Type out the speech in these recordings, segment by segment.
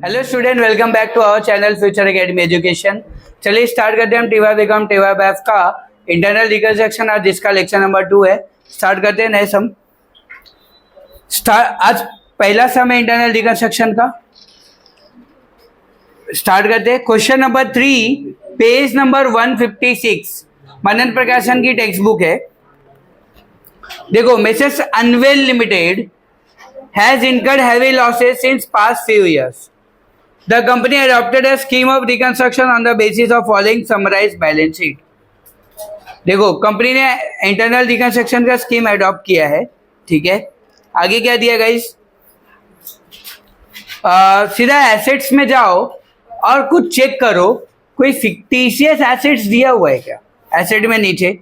Hello student, welcome back to our channel future academy education. चलिए start करते हैं हम टीवा बीकॉम टीवा बैफ का इंटरनल रिकंस्ट्रक्शन, आज जिसका लेक्चर नंबर 2 है। स्टार्ट करते हैं नए सम। आज पहला सम है इंटरनल रिकंस्ट्रक्शन का। स्टार्ट करते हैं। Question number 3, page number 156, Manan Prakashan की टेक्स्ट बुक है। देखो, messrs Anvil limited has incurred heavy losses since past few years. The company adopted a scheme of reconstruction on the basis of following summarized balance sheet. देखो, company ने internal reconstruction का scheme adopt किया है, ठीक है। आगे क्या दिया गाइस? सीधा एसेट्स में जाओ और कुछ चेक करो, कोई फिक्टिशियस एसेट्स दिया हुआ है क्या एसेट में? नीचे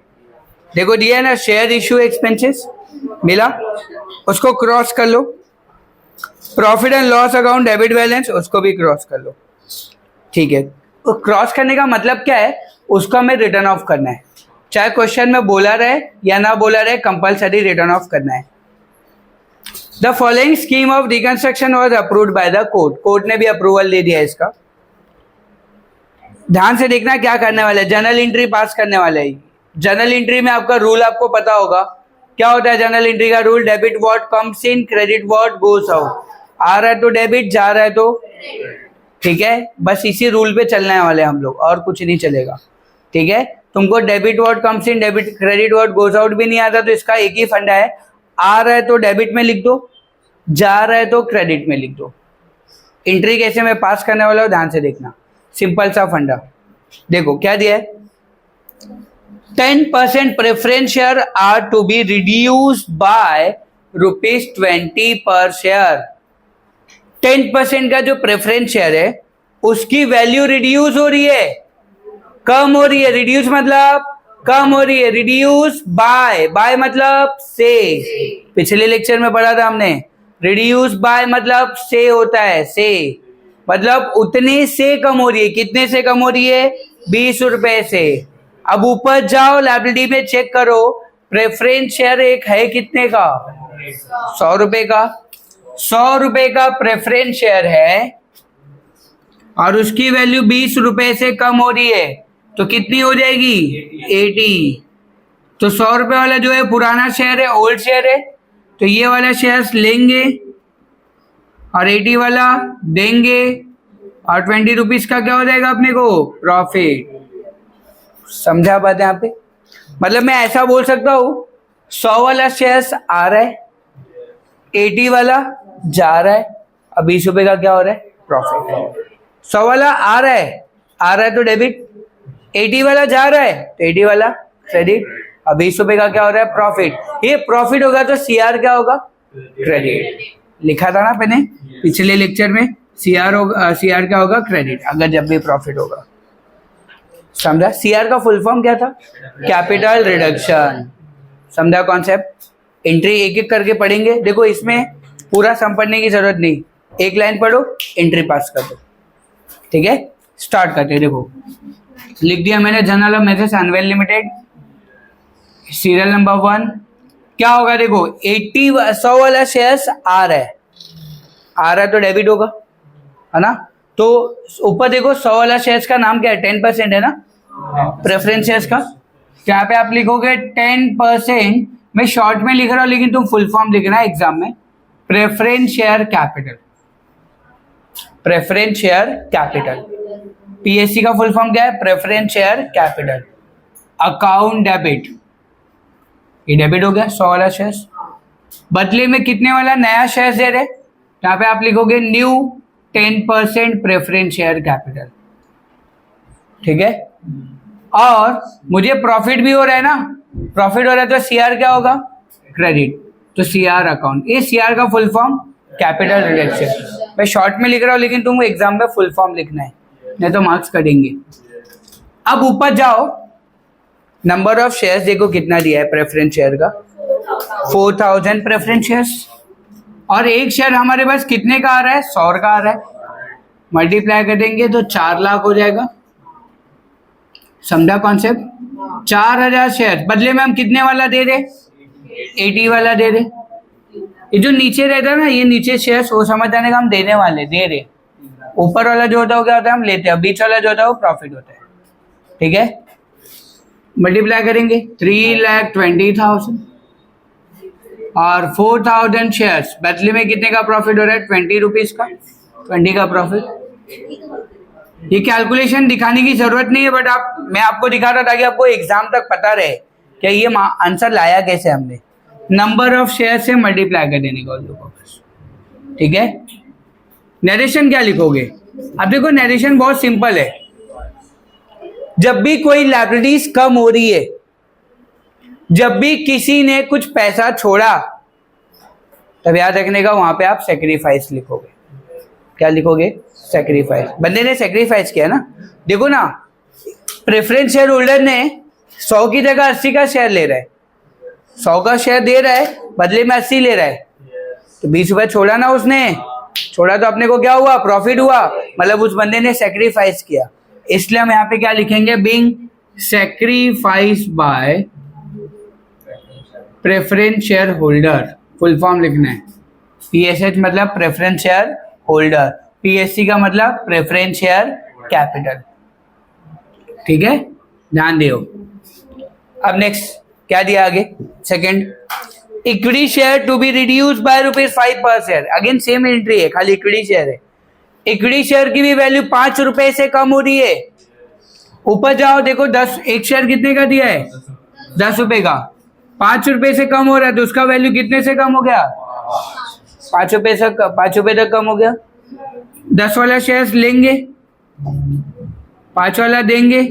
देखो दिया है ना, शेयर इशू एक्सपेंसेस मिला, उसको क्रॉस कर लो। Profit and loss account debit balance, उसको भी क्रॉस कर लो, ठीक है। तो क्रॉस करने का मतलब क्या है? उसको हमें रिटर्न ऑफ करना है, चाहे क्वेश्चन में बोला रहे या ना बोला रहे, कंपलसरी रिटर्न ऑफ करना है। The following scheme of reconstruction was approved by the court. Court ने भी अप्रूवल दे दिया इसका। ध्यान से देखना क्या करने वाले, जर्नल एंट्री पास करने वाले हैं। जर्नल एंट्री में आपका रूल आपको पता होगा क्या होता है। जर्नल एंट्री का rule, debit what comes in, credit what goes out. आ रहा है तो डेबिट, जा रहा है तो, ठीक है। बस इसी रूल पे चलने वाले हम लोग, और कुछ नहीं चलेगा, ठीक है। तुमको debit what comes in, debit credit what goes out भी नहीं आता, तो इसका एक ही फंडा है, आ रहा है तो डेबिट में लिख दो, जा रहा है तो क्रेडिट में लिख दो। एंट्री कैसे मैं पास करने वाला हूँ, ध्यान से देखना, सिंपल सा फंडा। देखो क्या दिया है, 10% preference share are to be reduced by ₹20 per share. 10% का जो प्रेफरेंस शेयर है उसकी वैल्यू रिड्यूस हो रही है, कम हो रही है। रिड्यूस मतलब कम हो रही है, रिड्यूस बाय, बाय मतलब से। पिछले लेक्चर में पढ़ा था हमने, रिड्यूस बाय मतलब से होता है, से मतलब उतने से कम हो रही है। कितने से कम हो रही है? 20 रुपए से। अब ऊपर जाओ, लायबिलिटी में चेक करो, प्रेफरेंस शेयर एक है कितने का? 100 रुपए का। 100 रुपए का प्रेफरेंस शेयर है और उसकी वैल्यू 20 रुपए से कम हो रही है, तो कितनी हो जाएगी? 80। तो 100 रुपए वाला जो है पुराना शेयर है, ओल्ड शेयर है, तो ये वाला शेयर लेंगे और 80 वाला देंगे, और 20 रुपीज का क्या हो जाएगा अपने को? प्रॉफिट। समझा बात यहाँ पे? मतलब मैं ऐसा बोल सकता हूँ, 100 वाला शेयर आ रहा है, 80 वाला जा रहा है, अब 20 रुपए का क्या हो रहा है? प्रॉफिट। 100 वाला आ रहा है तो डेबिट, 80 वाला जा रहा है तो 80 वाला क्रेडिट, अब 20 रुपए का क्या हो रहा है? प्रॉफिट। ये प्रॉफिट होगा तो सीआर क्या होगा? क्रेडिट। लिखा था ना मैंने पिछले लेक्चर में, सीआर होगा, सीआर क्या होगा? क्रेडिट, अगर जब भी प्रॉफिट होगा। समझा? सीआर का फुल फॉर्म क्या था? Capital reduction. समझा कॉन्सेप्ट? एंट्री एक एक करके पढ़ेंगे। देखो, इसमें पूरा सम पढ़ने की जरूरत नहीं, एक लाइन पढ़ो, एंट्री पास कर दो, ठीक है। स्टार्ट करते हैं। देखो लिख दिया मैंने, journal of messrs Anvil limited, serial number 1 क्या होगा? देखो 100 वाला शेयर्स आ रहा है तो डेबिट होगा, है ना। तो ऊपर देखो 100 वाला शेयर्स का नाम क्या है? 10% है ना, प्रेफरेंस शेयर्स का। तो यहाँ पे आप लिखोगे 10%, मैं शॉर्ट में लिख रहा हूँ लेकिन तुम फुल फॉर्म लिखना है एग्जाम में, preference share capital. Preference share capital, PSC का फुल फॉर्म क्या है? Preference share capital. Account debit, ये डेबिट हो गया 100 वाला शेयर्स। बदले में कितने वाला नया शेयर दे रहे? यहाँ पे आप लिखोगे न्यू 10% प्रेफरेंस शेयर कैपिटल, ठीक है। और मुझे प्रॉफिट भी हो रहा है ना, प्रॉफिट हो रहा है तो सीआर क्या होगा? क्रेडिट, तो सीआर अकाउंट। ये सीआर का फुल फॉर्म कैपिटल रिडक्शन। मैं शॉर्ट में लिख रहा हूँ लेकिन तुमको एग्जाम में फुल फॉर्म लिखना है, नहीं तो मार्क्स कटेंगे। अब ऊपर जाओ, नंबर ऑफ शेयर्स देखो कितना दिया है प्रेफरेंस शेयर का, 4000 प्रेफरेंस शेयर्स। और एक शेयर हमारे पास कितने का आ रहा है? 100 का आ रहा है। मल्टीप्लाई कर देंगे तो 4 लाख हो जाएगा। समझा कॉन्सेप्ट? 4000 शेयर, बदले में हम कितने वाला दे रहे? 80 वाला दे रहे। ये जो नीचे रहता है ना, ये नीचे शेयर्स, वो समझ जाने का हम देने वाले, दे रहे, ऊपर वाला जो होता है वो क्या होता है, हम लेते हैं, बीच वाला जो होता है वो प्रॉफिट होता है, ठीक है। मल्टीप्लाई करेंगे 3,20,000 और 4,000 शेयर्स, बदले में कितने का प्रॉफिट हो रहा है, 20 रुपीज का, 20 का प्रॉफिट। ये कैलकुलेशन दिखाने की जरूरत नहीं है, बट मैं आपको दिखा रहा था ताकि आपको एग्जाम तक पता रहे कि ये आंसर लाया कैसे हमने। नंबर ऑफ शेयर से मल्टीप्लाई कर देने का बस, ठीक है। नरेशन क्या लिखोगे, अब देखो नरेशन बहुत सिंपल है। जब भी कोई लायबिलिटीज कम हो रही है, जब भी किसी ने कुछ पैसा छोड़ा, तब याद रखने का वहां पे आप सेक्रीफाइस लिखोगे। क्या लिखोगे, सेक्रीफाइस। बंदे ने सेक्रीफाइस किया ना, देखो ना, प्रेफरेंस शेयर होल्डर ने 100 की जगह 80 का शेयर ले रहा है, 100 का शेयर दे रहा है, बदले में 80 ले रहा है, तो 20 रुपए छोड़ा ना उसने, छोड़ा तो अपने को क्या हुआ, प्रॉफिट हुआ, मतलब उस बंदे ने सेक्रीफाइस किया। इसलिए हम यहाँ पे क्या लिखेंगे, being sacrifice bye preference share holder, full form लिखना है। पीएसएच मतलब प्रेफरेंस शेयर होल्डर, पीएससी का मतलब प्रेफरेंस शेयर कैपिटल, ठीक है, ध्यान दियो। अब नेक्स्ट क्या दिया आगे, second, equity share to be reduce by ₹5 per share. Again same entry है, खाली इक्विटी शेयर है। इक्विटी शेयर की भी वैल्यू 5 रुपए से कम हो रही है। ऊपर जाओ, देखो 10, एक शेयर कितने का दिया है, 10 रुपए का, 5 रुपए से कम हो रहा है, तो उसका वैल्यू कितने से कम हो गया, 5 रुपए से, 5 रुपए तक कम हो गया। 10 वाला शेयर लेंगे, 5 वाला देंगे,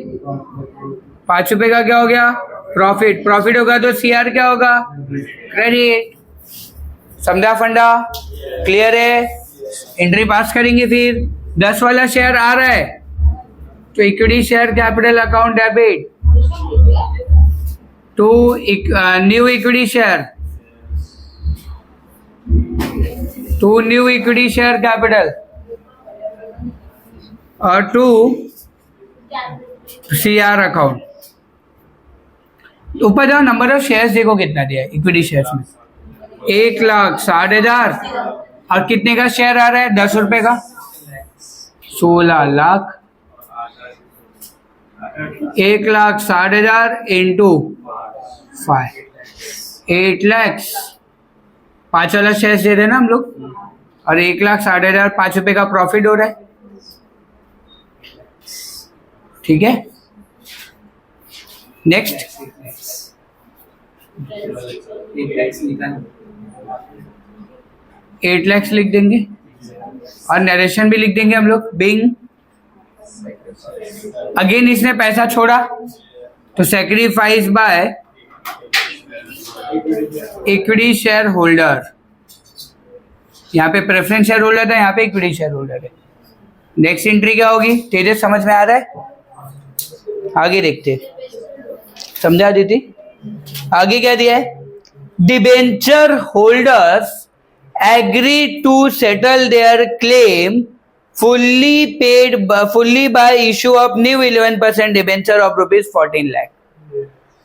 5 रुपए का क्या हो गया, प्रॉफिट। प्रॉफिट होगा तो सीआर क्या होगा, क्रेडिट। समझा फंडा, क्लियर है। एंट्री पास करेंगे। फिर 10 वाला शेयर आ रहा है तो equity share capital account debit to new equity share, to new equity share capital और टू सीआर अकाउंट। ऊपर जाओ, नंबर ऑफ शेयर्स देखो कितना दिया है इक्विटी शेयर्स में, 1,60,000 और कितने का शेयर आ रहा है, 10 रुपए का, 16 लाख। 1,60,000 इंटू 5, 8 लाख। 5 वाला शेयर दे रहे ना हम लोग, और 1,60,000 5 रुपए का प्रॉफिट हो रहा है, ठीक है। नेक्स्ट 8 लाख लिख देंगे और नरेशन भी लिख देंगे हम लोग। बीइंग, अगेन इसने पैसा छोड़ा तो sacrifice by equity share holder. यहाँ पे प्रेफरेंस शेयर होल्डर था, यहाँ पे इक्विटी शेयर होल्डर है। नेक्स्ट एंट्री क्या होगी, तेजस समझ में आ रहा है, आगे देखते, समझा दीदी। आगे क्या दिया है, debenture holders agree to settle their claim fully by issue of new 11% debenture of ₹14 lakh.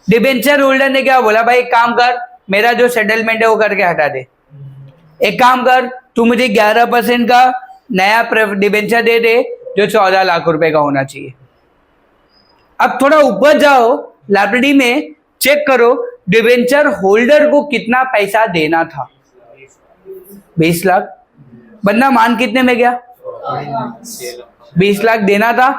Debenture holder ने क्या बोला, भाई एक काम कर, मेरा जो सेटलमेंट है वो करके हटा दे। एक काम कर, तू मुझे 11% का नया डिबेंचर दे दे जो 14 लाख रुपए का होना चाहिए। अब थोड़ा ऊपर जाओ, लाइब्रेरी में चेक करो डिबेंचर होल्डर को कितना पैसा देना था, 20 लाख। बंदा मान कितने में गया, 20 लाख देना था,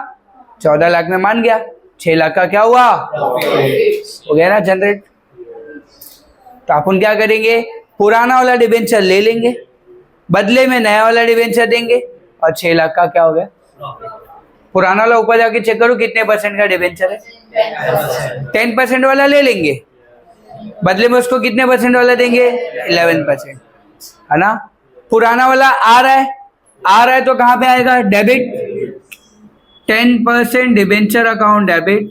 14 लाख में मान गया, 6 लाख का क्या हुआ, हो गया ना जनरेट। तो अपन क्या करेंगे, पुराना वाला डिबेंचर ले लेंगे, बदले में नया वाला डिबेंचर देंगे और 6 लाख का क्या हो गया। पुराना वाला ऊपर जाके चेक करो कितने % का डिबेंचर है, 10% वाला ले लेंगे, बदले में उसको कितने % वाला देंगे, 11%, है ना। पुराना वाला आ रहा है तो कहां पे आएगा, डेबिट, 10% डिबेंचर अकाउंट डेबिट।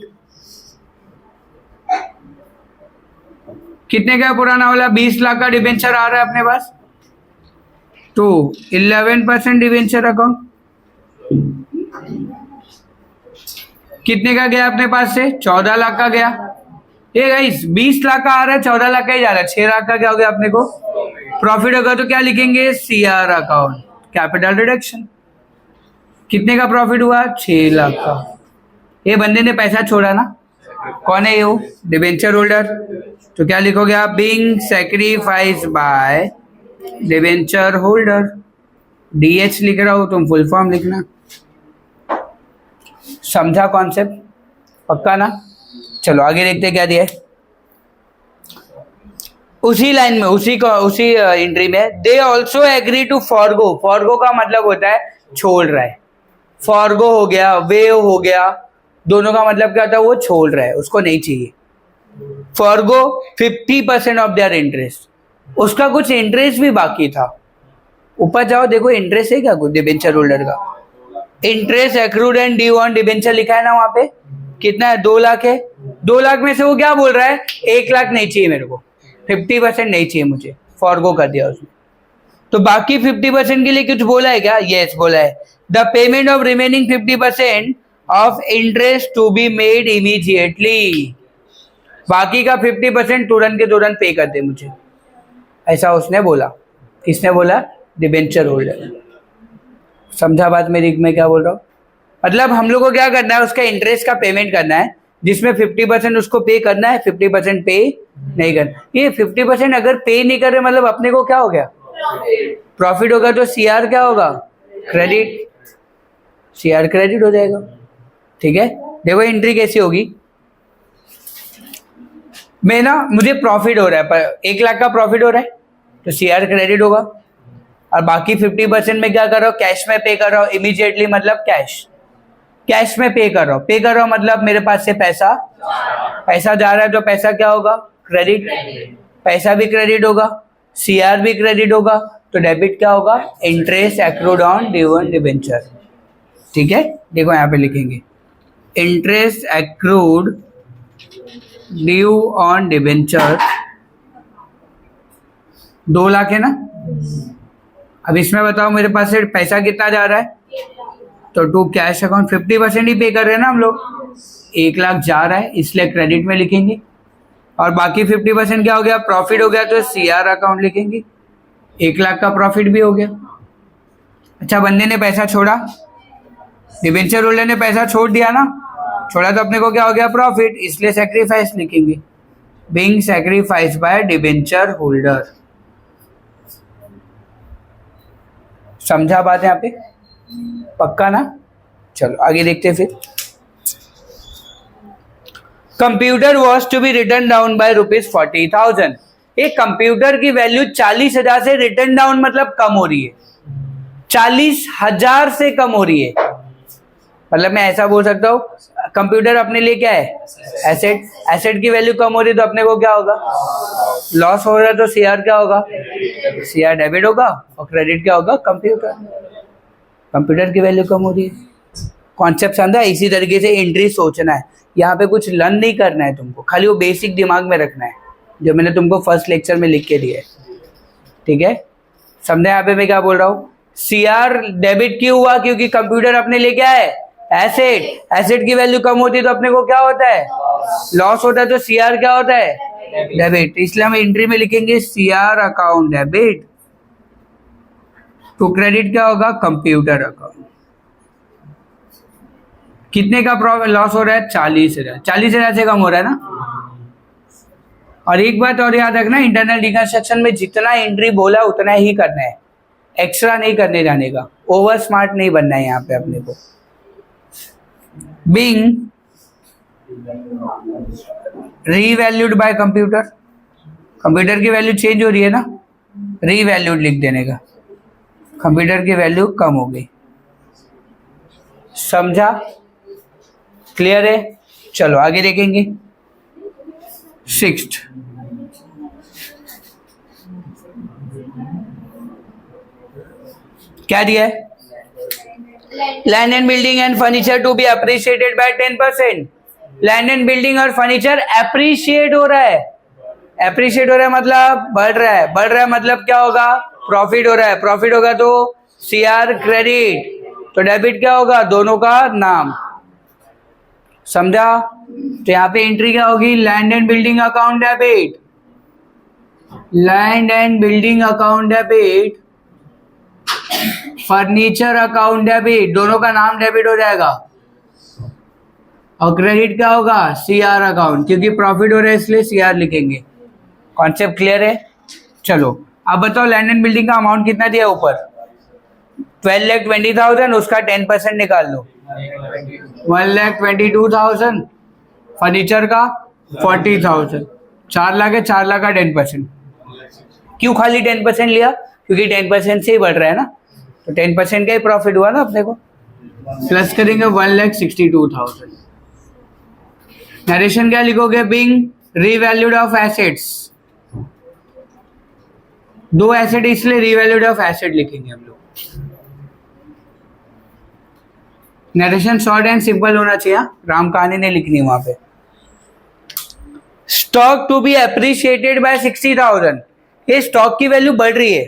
कितने का पुराना वाला, 20 लाख का डिबेंचर आ रहा है अपने पास, तो 11% डिबेंचर अकाउंट। कितने का गया अपने पास से, 14 लाख का गया। ये गाइस 20 लाख का आ रहा है, 14 लाख का ही जा रहा है, 6 लाख का क्या हो गया अपने को प्रॉफिट होगा। तो क्या लिखेंगे, सीआर अकाउंट, कैपिटल रिडक्शन। कितने का प्रॉफिट हुआ? 6 लाख का। ये बंदे ने पैसा छोड़ा ना, कौन है ये? वो डिबेंचर होल्डर। तो क्या लिखोगे आप? Being sacrifice by debenture holder. DH लिख रहा हो, तुम फुल फॉर्म लिखना। समझा कॉन्सेप्ट? पक्का ना? चलो आगे देखते क्या दिया है। उसी लाइन में, उसी एंट्री में, they also agree to forgo. Forgo का मतलब होता है छोड़ रहा है। फॉरगो हो गया, वेव हो गया, दोनों का मतलब क्या होता है? वो छोड़ रहा है, उसको नहीं चाहिए। Forgo 50% of their interest. उसका कुछ इंटरेस्ट भी बाकी था। ऊपर जाओ देखो, इंटरेस्ट है क्या कुछ डिबेंचर होल्डर का? Interest accrued and due on debenture लिखा है ना वहां पे। कितना है? 2 लाख है। 2 लाख में से वो क्या बोल रहा है? 1 लाख नहीं चाहिए मेरे को, 50% नहीं चाहिए मुझे, फॉरगो कर दिया उसने। तो बाकी 50% के लिए कुछ बोला है क्या? यस बोला है, the payment of remaining 50% of interest to be made immediately. बाकी का 50% तुरंत के तुरंत पे कर दे मुझे, ऐसा उसने बोला। किसने बोला? Debenture holder. समझा बात मेरी? मैं क्या बोल रहा हूँ? मतलब हम लोग को क्या करना है? उसका इंटरेस्ट का पेमेंट करना है, जिसमें 50% उसको पे करना है, 50% पे नहीं करना। ये 50% अगर पे नहीं कर रहे मतलब अपने को क्या हो गया? प्रॉफिट होगा। तो सीआर क्या होगा? क्रेडिट। सीआर क्रेडिट हो जाएगा। ठीक है, देखो एंट्री कैसी होगी। मैं ना, मुझे प्रॉफिट हो रहा है, पर 1 लाख का प्रॉफिट हो रहा है, तो सीआर क्रेडिट होगा। और बाकी 50% में क्या कर रहा हूँ? कैश में पे कर रहा हूँ इमीडिएटली, मतलब कैश में पे कर रहा हूँ। पे कर रहा हूँ मतलब मेरे पास से पैसा जा रहा है, तो पैसा क्या होगा? क्रेडिट। पैसा भी क्रेडिट होगा, सीआर भी क्रेडिट होगा, तो डेबिट क्या होगा? Interest accrued on due on debenture. ठीक है, देखो यहाँ पे लिखेंगे interest accrued due on debenture. 2 lakh है ना। अब इसमें बताओ मेरे पास से पैसा कितना जा रहा है? तो टू कैश अकाउंट 50% ही पे कर रहे हैं ना हम लोग। 1 लाख जा रहा है, इसलिए क्रेडिट में लिखेंगे। और बाकी 50% क्या हो गया? प्रॉफिट हो गया, तो सीआर अकाउंट लिखेंगे। 1 लाख का प्रॉफिट भी हो गया। अच्छा, बंदे ने पैसा छोड़ा, डिबेंचर होल्डर ने पैसा छोड़ दिया ना, छोड़ा तो अपने को क्या हो गया? प्रॉफिट, इसलिए सैक्रिफाइस लिखेंगे। Being sacrifice by debenture holder. समझा बात यहाँ पे? पक्का ना? चलो आगे देखते हैं फिर। Computer was to be written down by ₹40,000। एक कंप्यूटर की वैल्यू 40,000 से रिटर्न डाउन मतलब कम हो रही है, 40,000 से कम हो रही है। मतलब मैं ऐसा बोल सकता हूँ, कंप्यूटर अपने लिए क्या है? एसेट। एसेट की वैल्यू कम हो रही है, तो अपने को क्या होगा? लॉस हो रहा है, तो सीआर क्या होगा? सीआर डेबिट होगा, और क्रेडिट क्या होगा? कंप्यूटर की वैल्यू कम हो रही है। कॉन्सेप्ट समझा? इसी तरीके से एंट्री सोचना है। यहाँ पे कुछ लर्न नहीं करना है तुमको, खाली वो बेसिक दिमाग में रखना है जो मैंने तुमको फर्स्ट लेक्चर में लिख के दिया है। ठीक है, समझे? यहाँ पे मैं क्या बोल रहा हूँ? सीआर डेबिट क्यों हुआ? क्योंकि कंप्यूटर अपने लिए क्या है? एसेट। एसेट की वैल्यू कम होती है, तो अपने को क्या होता है? लॉस होता है, तो सीआर क्या होता है? डेबिट। इसलिए हम एंट्री में लिखेंगे सीआर अकाउंट डेबिट। तो क्रेडिट क्या होगा? Computer account. कितने का प्रॉफिट लॉस हो रहा है? 40,000। 40,000 से कम हो रहा है ना। और एक बात और याद रखना, इंटरनल रिकंस्ट्रक्शन में जितना एंट्री बोला उतना ही करना है, एक्स्ट्रा नहीं करने जाने का। ओवर स्मार्ट नहीं बनना है यहाँ पे अपने को। Being revalued bye computer, computer की वैल्यू चेंज हो रही है ना, रीवैल्यूड लिख देने का। कंप्यूटर की वैल्यू कम हो गई। समझा? क्लियर है? चलो आगे देखेंगे। 6th, क्या दिया है? Land and building and furniture to be appreciated by 10%। Land and building और फर्नीचर एप्रिशिएट हो रहा है। एप्रिशिएट हो रहा है मतलब बढ़ रहा है। बढ़ रहा है मतलब क्या होगा? प्रॉफिट हो रहा है। प्रॉफिट होगा तो सीआर क्रेडिट, तो डेबिट क्या होगा? दोनों का नाम। समझा? तो यहाँ पे एंट्री क्या होगी? Land and building account debit. Land and building account debit furniture account debit, दोनों का नाम डेबिट हो जाएगा, और क्रेडिट क्या होगा, सीआर अकाउंट, क्योंकि प्रॉफिट हो रहा है इसलिए सीआर लिखेंगे। कॉन्सेप्ट क्लियर है? चलो अब बताओ लैंड एंड बिल्डिंग का अमाउंट कितना दिया ऊपर, 12,20,000, उसका 10% निकाल लो, 1,22,000। फर्नीचर का 40,000, 4 लाख है, 4 लाख का 10%। क्यों खाली 10% लिया, क्योंकि 10% से ही बढ़ रहा है ना, तो 10% का ही प्रॉफिट हुआ ना अपने को। प्लस करेंगे 1,62,000। नरेशन क्या लिखोगे, being revalued of assets, 2 asset इसलिए रीवैल्यूड ऑफ एसेट लिखेंगे हम लोग। नरेशन शॉर्ट एंड सिंपल होना चाहिए, राम कहानी नहीं लिखनी वहां पे। Stock to be appreciated by 60,000, ये स्टॉक की वैल्यू बढ़ रही है,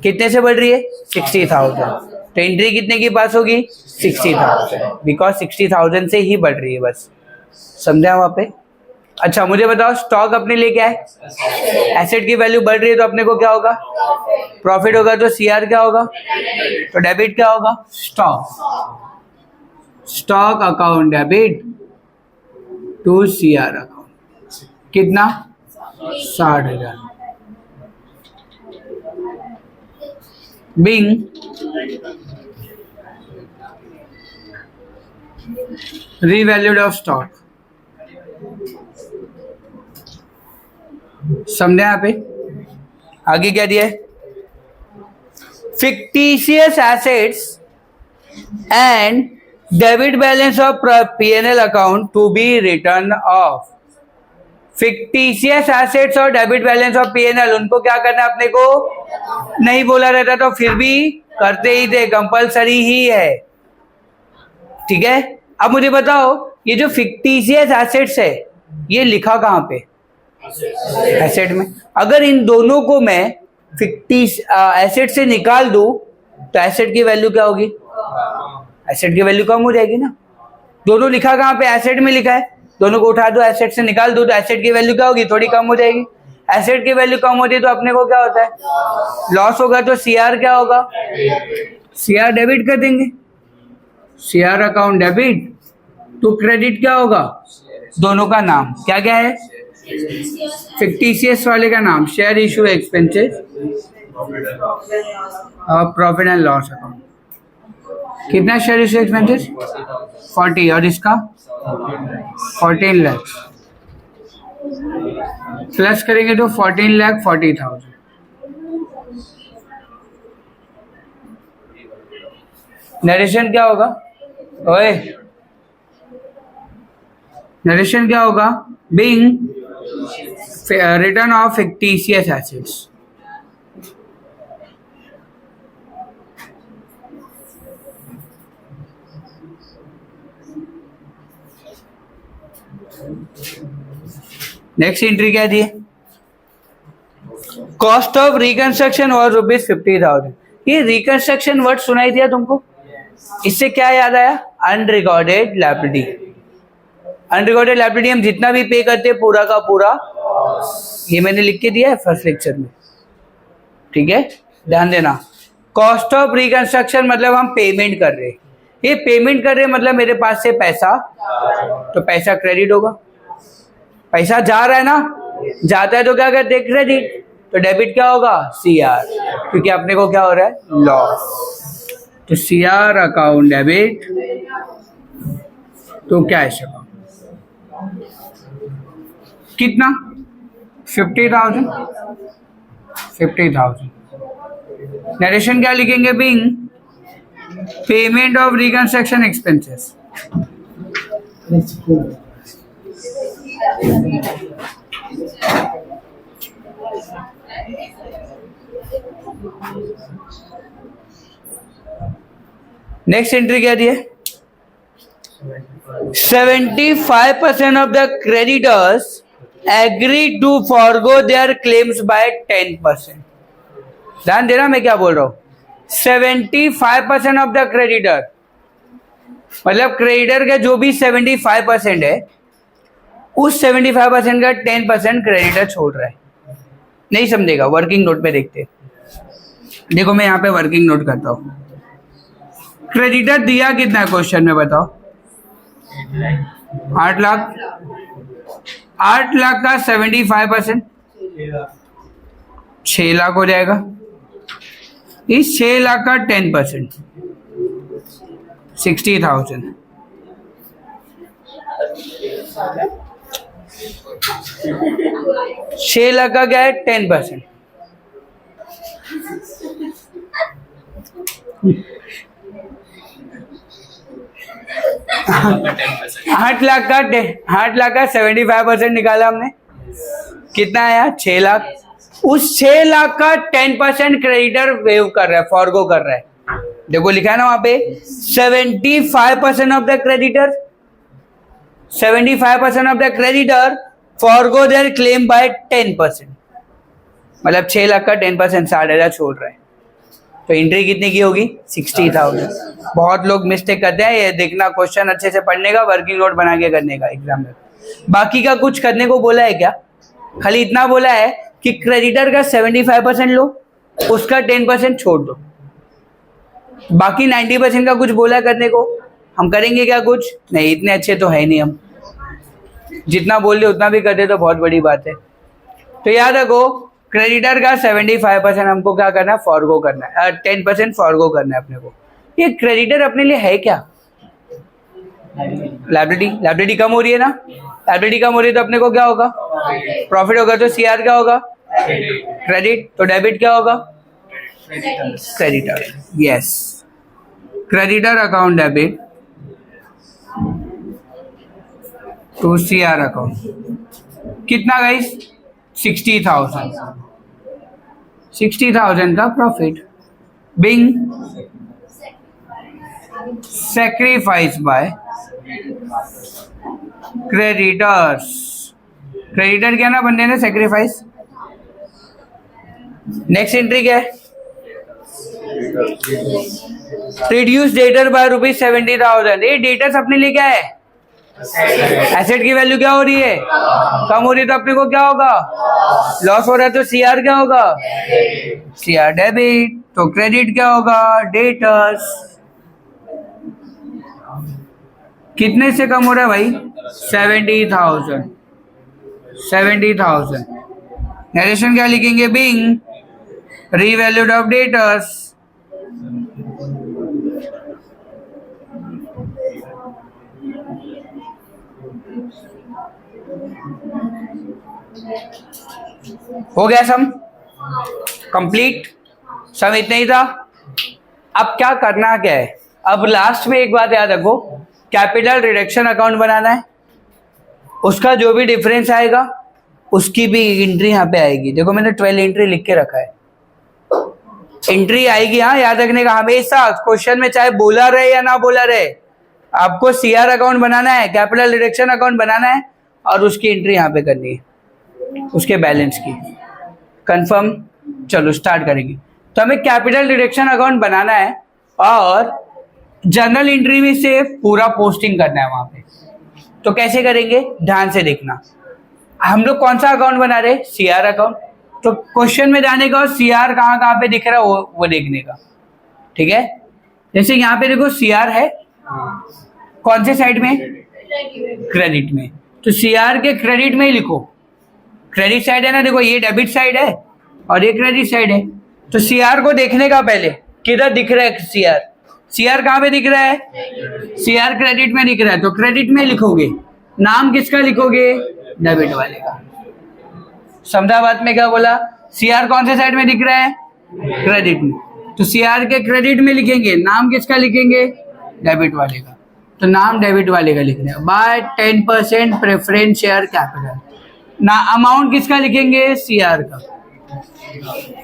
कितने से बढ़ रही है, 60,000, तो एंट्री कितने की पास होगी, 60,000, बिकॉज 60,000 से ही बढ़ रही है, बस समझा वहां पे। अच्छा मुझे बताओ स्टॉक अपने लिए क्या है, एसेट की वैल्यू बढ़ रही है तो अपने को क्या होगा, प्रॉफिट होगा, तो सीआर क्या होगा, तो डेबिट क्या होगा, stock account debit to CR account, कितना, 60,000। बिंग रीवैल्यूड ऑफ स्टॉक, समझे यहाँ पे। आगे क्या दिया है, fictitious assets and debit balance of PNL account to be written off. Fictitious assets और डेबिट बैलेंस ऑफ पीएनएल, उनको क्या करना है अपने को नहीं बोला रहता तो फिर भी करते ही थे, कंपलसरी ही है, ठीक है। अब मुझे बताओ ये जो फिक्टिशियस एसेट्स है ये लिखा कहाँ पे, एसेट में। अगर इन दोनों को मैं फिक्टिश एसेट से निकाल दूं तो एसेट की वैल्यू क्या होगी, एसेट की वैल्यू कम हो जाएगी ना। दोनों लिखा कहाँ पे, एसेट में लिखा है, दोनों को उठा दो एसेट से निकाल दो तो एसेट की वैल्यू क्या होगी, थोड़ी कम हो जाएगी। एसेट की वैल्यू कम होती है तो अपने को क्या होता है, लॉस होगा, तो सीआर क्या होगा, सीआर डेबिट कर देंगे, सीआर अकाउंट डेबिट, तो क्रेडिट क्या होगा, दोनों का नाम क्या क्या है, फिक्टिशियस वाले का नाम शेयर इशू एक्सपेंसेस और प्रॉफिट एंड लॉस अकाउंट, कितना शेयर इशू एक्सपेंसेस 40 और इसका 14 लाख, प्लस करेंगे तो 14,40,000। नरेशन क्या होगा, ओए नरेशन क्या होगा, being written off fictitious assets, next entry क्या दी, कॉस्ट ऑफ रिकंस्ट्रक्शन और ₹50,000। ये रिकंस्ट्रक्शन वर्ड सुनाई दिया तुमको, इससे क्या याद आया, अनरिकॉर्डेड लायबिलिटी। अनरिकॉर्डेड लायबिलिटी हम जितना भी पे करते हैं पूरा का पूरा, ये मैंने लिख के दिया है फर्स्ट लेक्चर में, ठीक है, ध्यान देना। कॉस्ट ऑफ रिकंस्ट्रक्शन मतलब हम पेमेंट कर रहे हैं, ये पेमेंट कर रहे हैं मतलब मेरे पास से पैसा, तो पैसा क्रेडिट होगा, पैसा जा रहा है ना, जाता है तो क्या करते हैं, क्रेडिट, तो डेबिट क्या होगा, सीआर, क्योंकि अपने को क्या हो रहा है, लॉस, तो CR account debit to cash account, कितना 50,000, 50,000। नरेशन क्या लिखेंगे, being payment of reconstruction expenses, next entry क्या दी है, 75% of the creditors agree to forgo their claims by 10%। ध्यान देना मैं क्या बोल रहा हूं, 75% ऑफ द क्रेडिटर, मतलब क्रेडिटर का जो भी 75% है, उस 75% का 10% क्रेडिटर छोड़ रहा है। नहीं समझेगा, वर्किंग नोट पे देखते, देखो मैं यहाँ पे वर्किंग नोट करता हूँ। क्रेडिटर दिया कितना है क्वेश्चन में बताओ? 8 लाख। 8 लाख का 75% 6 लाख हो जाएगा। इस 6 लाख का 10% 60,000। 6 लाख का क्या है? 10%। 8 लाख का 75% निकाला हमने, कितना आया? 6 लाख। उस 6 लाख का 10% क्रेडिटर वेव कर रहा है, फॉरगो कर रहा है। देखो लिखा है ना वहां पे 75% of the creditor, 75% of the creditor forgo there claim bye 10%। मतलब 6 लाख का 10% 60,000 छोड़ रहा है। तो एंट्री कितने की होगी? 60,000। बहुत लोग मिस्टेक करते हैं, ये देखना क्वेश्चन अच्छे से पढ़ने का, वर्किंग नोट बना के करने का एग्जाम में। बाकी का कुछ करने को बोला है क्या? खाली इतना बोला है कि क्रेडिटर का 75% लो, उसका 10% छोड़ दो। बाकी 90% का कुछ बोला करने को। हम करेंगे क्या कुछ? नहीं, इतने अच्छे तो है नहीं हम, जितना बोल रहे उतना भी कर दे तो बहुत बड़ी बात है। तो याद रखो क्रेडिटर का 75% हमको क्या करना है? फॉरगो करना है। 10% फॉरगो करना है अपने को। ये क्रेडिटर अपने लिए है क्या? लायबिलिटी कम हो रही है ना? लायबिलिटी कम हो रही है तो अपने को क्या होगा? प्रॉफिट होगा। तो सीआर क्या होगा? क्रेडिट। तो डेबिट क्या होगा? Creditor. Yes, creditor account debit to CR account. कितना गाइस? 60,000। 60,000 का profit being sacrificed by creditors। Creditor क्या ना बनने ने सेक्रीफाइस। नेक्स्ट एंट्री क्या है? Reduce debtor by ₹70,000। ये डेटर्स अपने लिए क्या है? एसेट की वैल्यू क्या हो रही है? कम हो रही है तो अपने को क्या होगा? लॉस हो रहा है तो सीआर क्या होगा? CR debit. तो क्रेडिट क्या होगा? डेटर्स। कितने से कम हो रहा है भाई? 70,000। 70,000। नरेशन क्या लिखेंगे? बिंग रीवैल्यूड ऑफ डेटर्स हो गया सम कंप्लीट। सम इतना ही था। अब क्या करना क्या है? अब लास्ट में एक बात याद रखो, कैपिटल रिडक्शन अकाउंट बनाना है। उसका जो भी डिफरेंस आएगा उसकी भी एंट्री यहाँ पे आएगी। देखो मैंने 12 एंट्री लिख के रखा है। एंट्री आएगी, हाँ याद रखने का हमेशा। क्वेश्चन में चाहे बोला रहे या ना बोला रहे, आपको सीआर अकाउंट बनाना है, कैपिटल रिडक्शन अकाउंट बनाना है और उसकी एंट्री यहाँ पे करनी है, उसके बैलेंस की। कंफर्म? चलो स्टार्ट करेंगे। तो हमें कैपिटल रिडक्शन अकाउंट बनाना है और जर्नल एंट्री में से पूरा पोस्टिंग करना है वहां पे। तो कैसे करेंगे? ध्यान से देखना। हम लोग कौन सा अकाउंट बना रहे? CR account. तो क्वेश्चन में जाने का और सीआर कहाँ कहाँ पे दिख रहा है वो देखने का। ठीक है, जैसे यहाँ पे देखो सीआर है, कौन से साइड में? क्रेडिट में। तो सीआर के क्रेडिट में ही लिखो। क्रेडिट साइड है ना, देखो ये डेबिट साइड है और ये क्रेडिट साइड है। तो सीआर को देखने का पहले किधर दिख रहा है सीआर? सीआर कहाँ पे दिख रहा है? सीआर क्रेडिट में दिख रहा है, तो क्रेडिट में लिखोगे। नाम किसका लिखोगे? डेबिट वाले का। समझा बात में क्या बोला? सीआर कौन से साइड में दिख रहा है? क्रेडिट में। तो सीआर के क्रेडिट में लिखेंगे, नाम किसका लिखेंगे? डेबिट वाले का। तो नाम डेबिट वाले का लिखना है। By 10% preference share capital. ना अमाउंट किसका लिखेंगे? सीआर का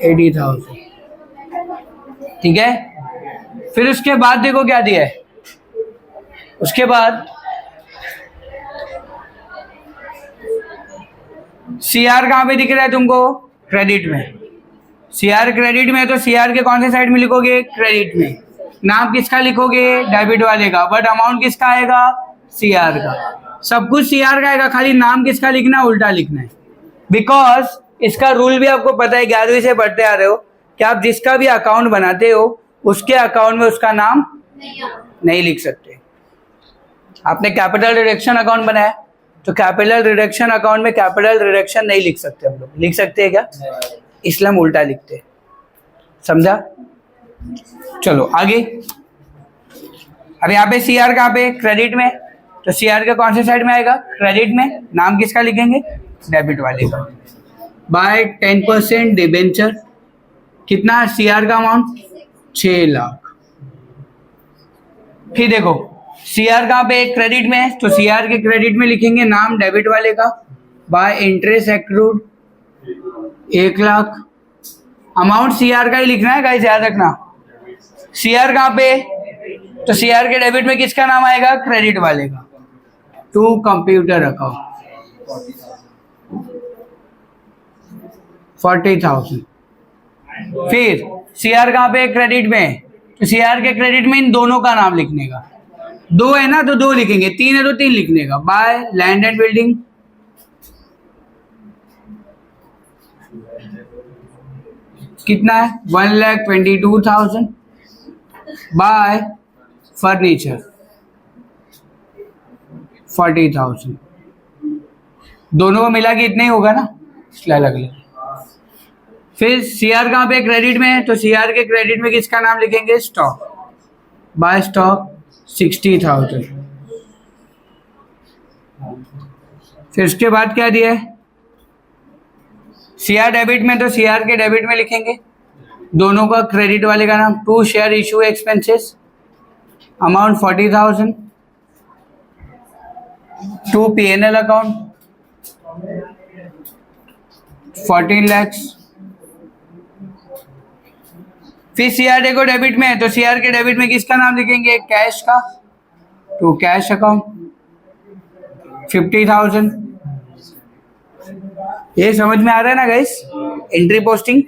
80,000। ठीक है, फिर उसके बाद देखो क्या दिया है। उसके बाद सीआर कहां पे दिख रहा है तुमको? क्रेडिट में। सीआर क्रेडिट में है तो सीआर के कौन से साइड में लिखोगे? क्रेडिट में। नाम किसका लिखोगे? डेबिट वाले का। बट अमाउंट किसका आएगा? सीआर का। सब कुछ सीआर का आएगा, खाली नाम किसका लिखना है? उल्टा लिखना है। बिकॉज इसका रूल भी आपको पता है, 11वीं से पढ़ते आ रहे हो। कि आप जिसका भी अकाउंट बनाते हो उसके अकाउंट में उसका नाम नहीं लिख सकते। आपने कैपिटल रिडक्शन अकाउंट बनाया तो कैपिटल रिडक्शन अकाउंट में कैपिटल रिडक्शन नहीं लिख सकते हम लोग। लिख सकते हैं क्या? इसलिए हम उल्टा लिखते हैं। समझा? चलो आगे। अब यहाँ पे सीआर कहाँ पे? क्रेडिट में। तो सीआर का कौन से साइड में आएगा? क्रेडिट में। नाम किसका लिखेंगे? डेबिट वाले का। By 10% debenture. कितना सीआर का अमाउंट? 6 लाख। फिर देखो सीआर कहाँ पे? क्रेडिट में। तो सीआर के क्रेडिट में लिखेंगे नाम डेबिट वाले का। Bye interest accrued 1 lakh. Amount CR का ही लिखना है गाइस, याद रखना। सीआर कहाँ पे? तो सीआर के डेबिट में किसका नाम आएगा? क्रेडिट वाले का। To computer account 40,000। फिर सीआर कहाँ पे? क्रेडिट में। तो सीआर के क्रेडिट में इन दोनों का नाम लिखने का। 2 है ना तो 2 लिखेंगे, 3 है तो 3 लिखने का। बाय लैंड एंड बिल्डिंग कितना है? 1,22,000। Bye furniture 40,000। दोनों को मिला के इतना ही होगा ना, इसलिए अलग अलग। फिर सीआर कहाँ पे? क्रेडिट में। तो सीआर के क्रेडिट में किसका नाम लिखेंगे? स्टॉक। By stock 60,000। फिर उसके बाद क्या दिया है? सीआर डेबिट में। तो सीआर के डेबिट में लिखेंगे दोनों का क्रेडिट वाले का नाम। 2 share issue expenses amount 40,000। 2 P&L account 14 lakhs। फिर सीआर को डेबिट में। तो सीआर के डेबिट में किसका नाम लिखेंगे? कैश का। तो कैश अकाउंट 50,000। ये समझ में आ रहा है ना गाइस? Entry posting.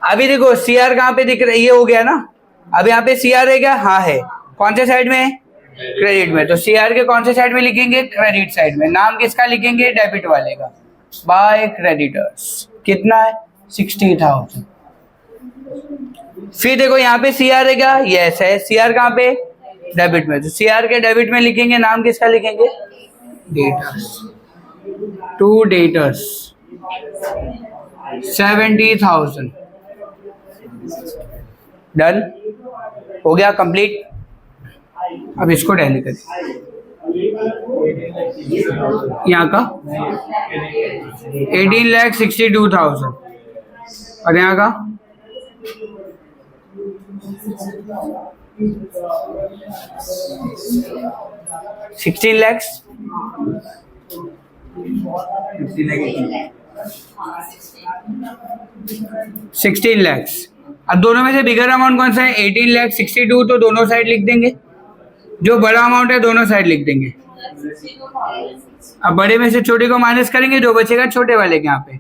अभी देखो सीआर कहाँ पे दिख रहा है? ये हो गया ना। अब यहाँ पे सीआर है क्या? हाँ है। कौन से साइड में? क्रेडिट में। तो सीआर के कौन से साइड में लिखेंगे? क्रेडिट साइड में। नाम किसका लिखेंगे? डेबिट वाले का। बाय क्रेडिटर्स कितना है? 60,000। फिर देखो यहाँ पे सीआर है क्या? यस है। सीआर कहाँ पे? डेबिट में। तो सीआर के डेबिट में लिखेंगे नाम किसका लिखेंगे? डेटर्स। 2 डेटर्स 70,000। डन हो गया, कंप्लीट। अब इसको टैली करें। यहाँ का 18,62,000 और यहाँ का 16 lakhs। 16 lakhs। अब दोनों में से बिगर अमाउंट कौन सा है? 18,62,000। तो दोनों साइड लिख देंगे। जो बड़ा अमाउंट है दोनों साइड लिख देंगे। अब बड़े में से छोटे को माइनस करेंगे, जो बचेगा छोटे वाले के यहाँ पे।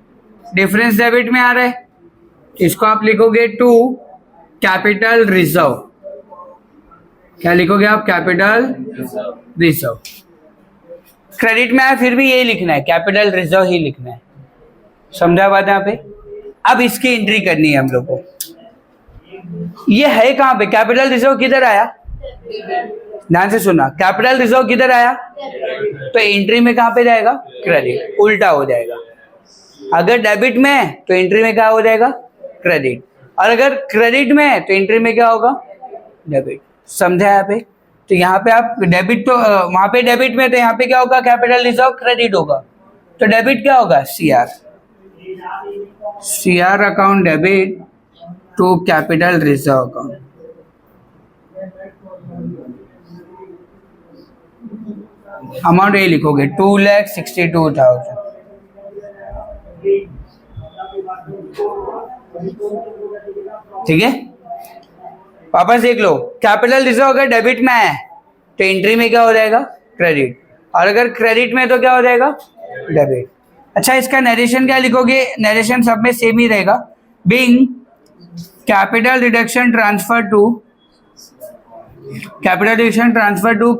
डिफरेंस डेबिट में आ रहा है, इसको आप लिखोगे टू कैपिटल रिजर्व। क्या लिखोगे आप? Capital reserve. क्रेडिट में आया फिर भी यही लिखना है, कैपिटल रिजर्व ही लिखना है। समझा बात यहाँ पे? अब इसकी एंट्री करनी है हम लोग को। ये है कहाँ पे? कैपिटल रिजर्व किधर आया? ध्यान से सुना, कैपिटल रिजर्व किधर आया? तो एंट्री में कहाँ पे जाएगा? क्रेडिट। उल्टा हो जाएगा। अगर डेबिट में है तो एंट्री में क्या हो जाएगा? क्रेडिट। और अगर क्रेडिट में है तो एंट्री में क्या होगा? डेबिट। समझा यहाँ पे? तो यहाँ पे आप डेबिट, तो वहां पे डेबिट में, तो यहाँ पे क्या होगा? कैपिटल रिजर्व क्रेडिट होगा। तो डेबिट क्या होगा? CR. CR account debit to capital reserve account. Amount ये लिखोगे 2,62,000। ठीक है, वापस देख लो। कैपिटल रिजर्व अगर डेबिट में है तो एंट्री में क्या हो जाएगा? क्रेडिट। और अगर क्रेडिट में तो क्या हो जाएगा? डेबिट। अच्छा, इसका नरेशन क्या लिखोगे? नरेशन सब में सेम ही रहेगा। Being capital reduction transfer to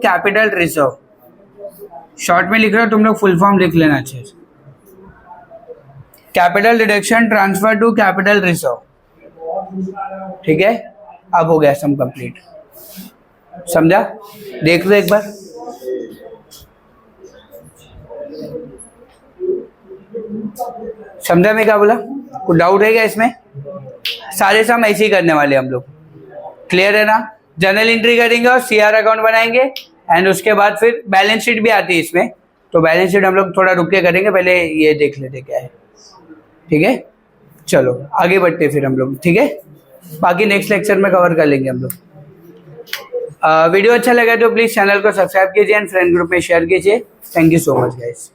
capital reserve. Short में लिख रहे हो तुम लोग, फुल फॉर्म लिख लेना चाहिए। Capital deduction transfer to capital reserve, ठीक है। अब हो गया सम कंप्लीट, समझा? देख लो एक बार। समझा मैं क्या बोला? कुछ डाउट है क्या इसमें? सारे सम ऐसे ही करने वाले हम लोग, क्लियर है ना? जर्नल एंट्री करेंगे और सीआर अकाउंट बनाएंगे एंड उसके बाद फिर बैलेंस शीट भी आती है इसमें, तो बैलेंस शीट हम लोग थोड़ा रुक के करेंगे, पहले ये देख लेते क्या है, ठीक है। चलो आगे बढ़ते फिर हम लोग, ठीक है। बाकी नेक्स्ट लेक्चर में कवर कर लेंगे हम लोग। वीडियो अच्छा लगा तो प्लीज चैनल को सब्सक्राइब कीजिए एंड फ्रेंड ग्रुप में शेयर कीजिए। Thank you so much guys.